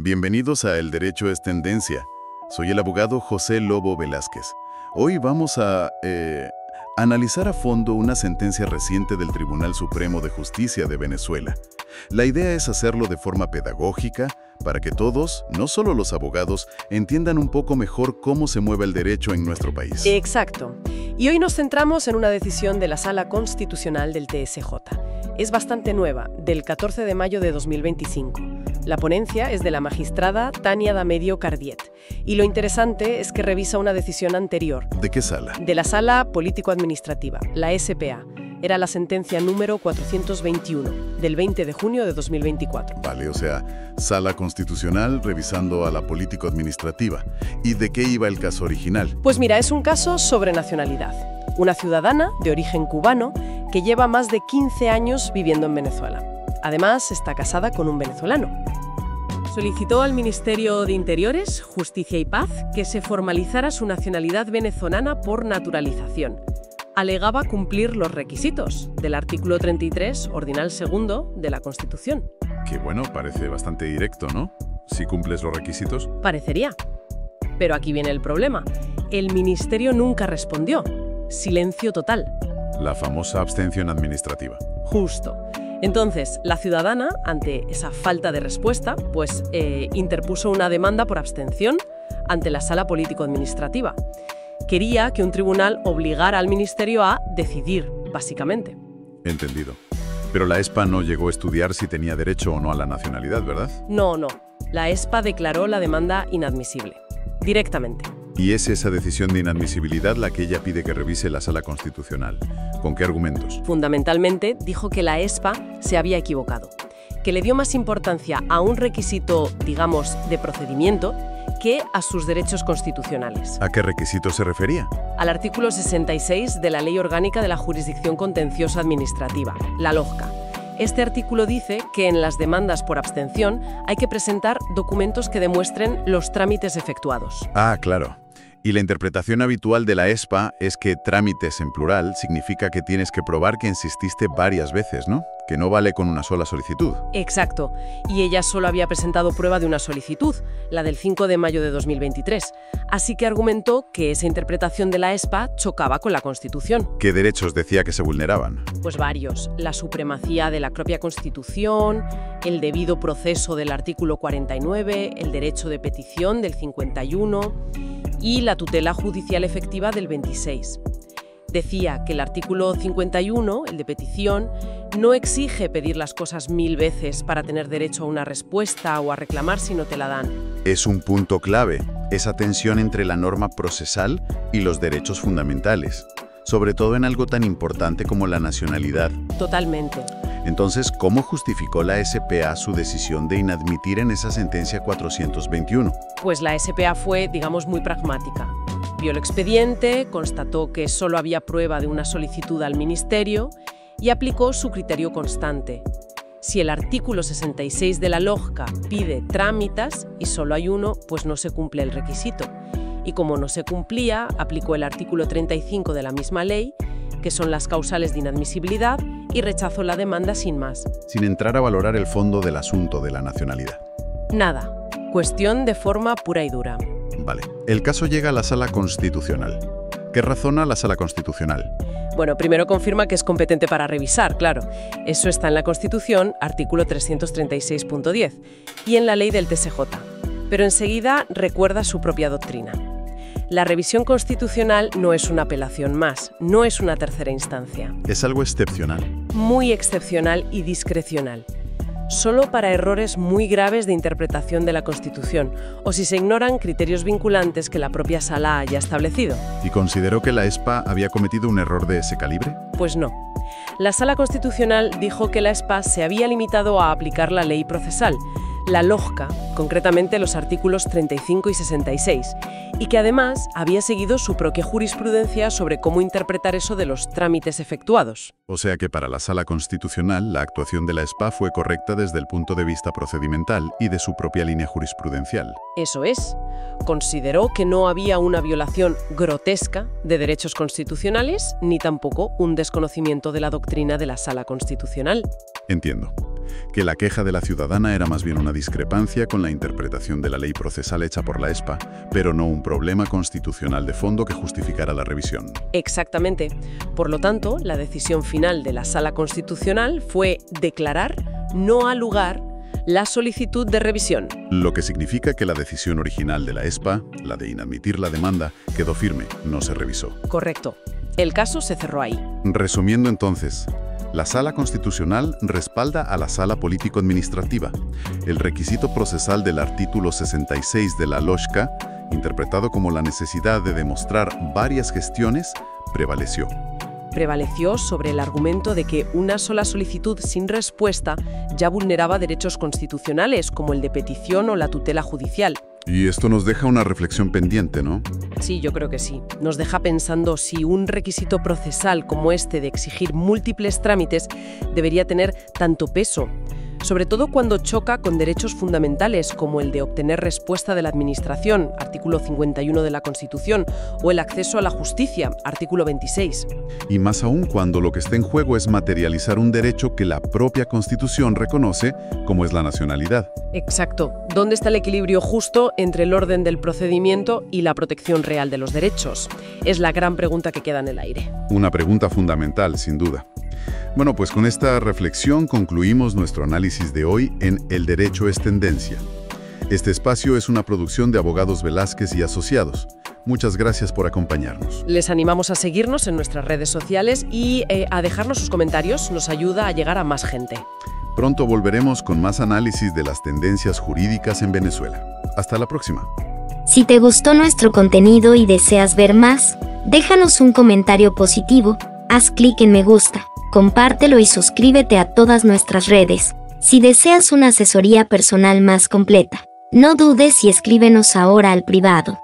Bienvenidos a El Derecho es Tendencia. Soy el abogado José Lobo Velázquez. Hoy vamos a analizar a fondo una sentencia reciente del Tribunal Supremo de Justicia de Venezuela. La idea es hacerlo de forma pedagógica para que todos, no solo los abogados, entiendan un poco mejor cómo se mueve el derecho en nuestro país. Exacto. Y hoy nos centramos en una decisión de la Sala Constitucional del TSJ. Es bastante nueva, del 14 de mayo de 2025. La ponencia es de la magistrada Tania D'Amedio Cardiet. Y lo interesante es que revisa una decisión anterior. ¿De qué sala? De la Sala Político-Administrativa, la SPA. Era la sentencia número 421, del 20 de junio de 2024. Vale, o sea, Sala Constitucional revisando a la Político-Administrativa. ¿Y de qué iba el caso original? Pues mira, es un caso sobre nacionalidad. Una ciudadana de origen cubano que lleva más de 15 años viviendo en Venezuela. Además, está casada con un venezolano. Solicitó al Ministerio de Interiores, Justicia y Paz que se formalizara su nacionalidad venezolana por naturalización. Alegaba cumplir los requisitos del artículo 33, ordinal segundo, de la Constitución. Que bueno, parece bastante directo, ¿no? Si cumples los requisitos. Parecería. Pero aquí viene el problema. El Ministerio nunca respondió. Silencio total. La famosa abstención administrativa. Justo. Entonces, la ciudadana, ante esa falta de respuesta, interpuso una demanda por abstención ante la Sala Político-Administrativa. Quería que un tribunal obligara al Ministerio a decidir, básicamente. Entendido. Pero la ESPA no llegó a estudiar si tenía derecho o no a la nacionalidad, ¿verdad? No. La ESPA declaró la demanda inadmisible. Directamente. Y es esa decisión de inadmisibilidad la que ella pide que revise la Sala Constitucional. ¿Con qué argumentos? Fundamentalmente, dijo que la ESPA se había equivocado, que le dio más importancia a un requisito, digamos, de procedimiento, que a sus derechos constitucionales. ¿A qué requisito se refería? Al artículo 66 de la Ley Orgánica de la Jurisdicción Contenciosa Administrativa, la LOJCA. Este artículo dice que en las demandas por abstención hay que presentar documentos que demuestren los trámites efectuados. Ah, claro. Y la interpretación habitual de la ESPA es que trámites en plural significa que tienes que probar que insististe varias veces, ¿no? Que no vale con una sola solicitud. Exacto. Y ella solo había presentado prueba de una solicitud, la del 5 de mayo de 2023. Así que argumentó que esa interpretación de la ESPA chocaba con la Constitución. ¿Qué derechos decía que se vulneraban? Pues varios. La supremacía de la propia Constitución, el debido proceso del artículo 49, el derecho de petición del 51 y la tutela judicial efectiva del 26. Decía que el artículo 51, el de petición, no exige pedir las cosas 1000 veces para tener derecho a una respuesta o a reclamar si no te la dan. Es un punto clave, esa tensión entre la norma procesal y los derechos fundamentales, sobre todo en algo tan importante como la nacionalidad. Totalmente. Entonces, ¿cómo justificó la SPA su decisión de inadmitir en esa sentencia 421? Pues la SPA fue, digamos, muy pragmática. Vio el expediente, constató que solo había prueba de una solicitud al Ministerio y aplicó su criterio constante. Si el artículo 66 de la LOJCA pide trámites y solo hay uno, pues no se cumple el requisito. Y como no se cumplía, aplicó el artículo 35 de la misma ley, que son las causales de inadmisibilidad, y rechazó la demanda sin más. Sin entrar a valorar el fondo del asunto de la nacionalidad. Nada. Cuestión de forma pura y dura. Vale. El caso llega a la Sala Constitucional. ¿Qué razona la Sala Constitucional? Bueno, primero confirma que es competente para revisar, claro. Eso está en la Constitución, artículo 336.10, y en la ley del TSJ. Pero enseguida recuerda su propia doctrina. La revisión constitucional no es una apelación más, no es una tercera instancia. Es algo excepcional. Muy excepcional y discrecional. Solo para errores muy graves de interpretación de la Constitución o si se ignoran criterios vinculantes que la propia Sala haya establecido. ¿Y consideró que la ESPA había cometido un error de ese calibre? Pues no. La Sala Constitucional dijo que la ESPA se había limitado a aplicar la ley procesal, la LOJCA, concretamente los artículos 35 y 66, y que además había seguido su propia jurisprudencia sobre cómo interpretar eso de los trámites efectuados. O sea que para la Sala Constitucional la actuación de la ESPA fue correcta desde el punto de vista procedimental y de su propia línea jurisprudencial. Eso es. Consideró que no había una violación grotesca de derechos constitucionales ni tampoco un desconocimiento de la doctrina de la Sala Constitucional. Entiendo. que la queja de la ciudadana era más bien una discrepancia con la interpretación de la ley procesal hecha por la ESPA, pero no un problema constitucional de fondo que justificara la revisión. Exactamente. Por lo tanto, la decisión final de la Sala Constitucional fue declarar no al lugar la solicitud de revisión. Lo que significa que la decisión original de la ESPA, la de inadmitir la demanda, quedó firme, no se revisó. Correcto. El caso se cerró ahí. Resumiendo entonces, la Sala Constitucional respalda a la Sala Político-Administrativa. El requisito procesal del artículo 66 de la LOJKA, interpretado como la necesidad de demostrar varias gestiones, prevaleció. Prevaleció sobre el argumento de que una sola solicitud sin respuesta ya vulneraba derechos constitucionales, como el de petición o la tutela judicial. Y esto nos deja una reflexión pendiente, ¿no? Sí, yo creo que sí. Nos deja pensando si un requisito procesal como este de exigir múltiples trámites debería tener tanto peso, sobre todo cuando choca con derechos fundamentales como el de obtener respuesta de la Administración, artículo 51 de la Constitución, o el acceso a la justicia, artículo 26. Y más aún cuando lo que está en juego es materializar un derecho que la propia Constitución reconoce, como es la nacionalidad. Exacto. ¿Dónde está el equilibrio justo entre el orden del procedimiento y la protección real de los derechos? Es la gran pregunta que queda en el aire. Una pregunta fundamental, sin duda. Bueno, pues con esta reflexión concluimos nuestro análisis de hoy en El Derecho es Tendencia. Este espacio es una producción de Abogados Velázquez y Asociados. Muchas gracias por acompañarnos. Les animamos a seguirnos en nuestras redes sociales y a dejarnos sus comentarios. Nos ayuda a llegar a más gente. Pronto volveremos con más análisis de las tendencias jurídicas en Venezuela. Hasta la próxima. Si te gustó nuestro contenido y deseas ver más, déjanos un comentario positivo, haz clic en me gusta, compártelo y suscríbete a todas nuestras redes. Si deseas una asesoría personal más completa, no dudes y escríbenos ahora al privado.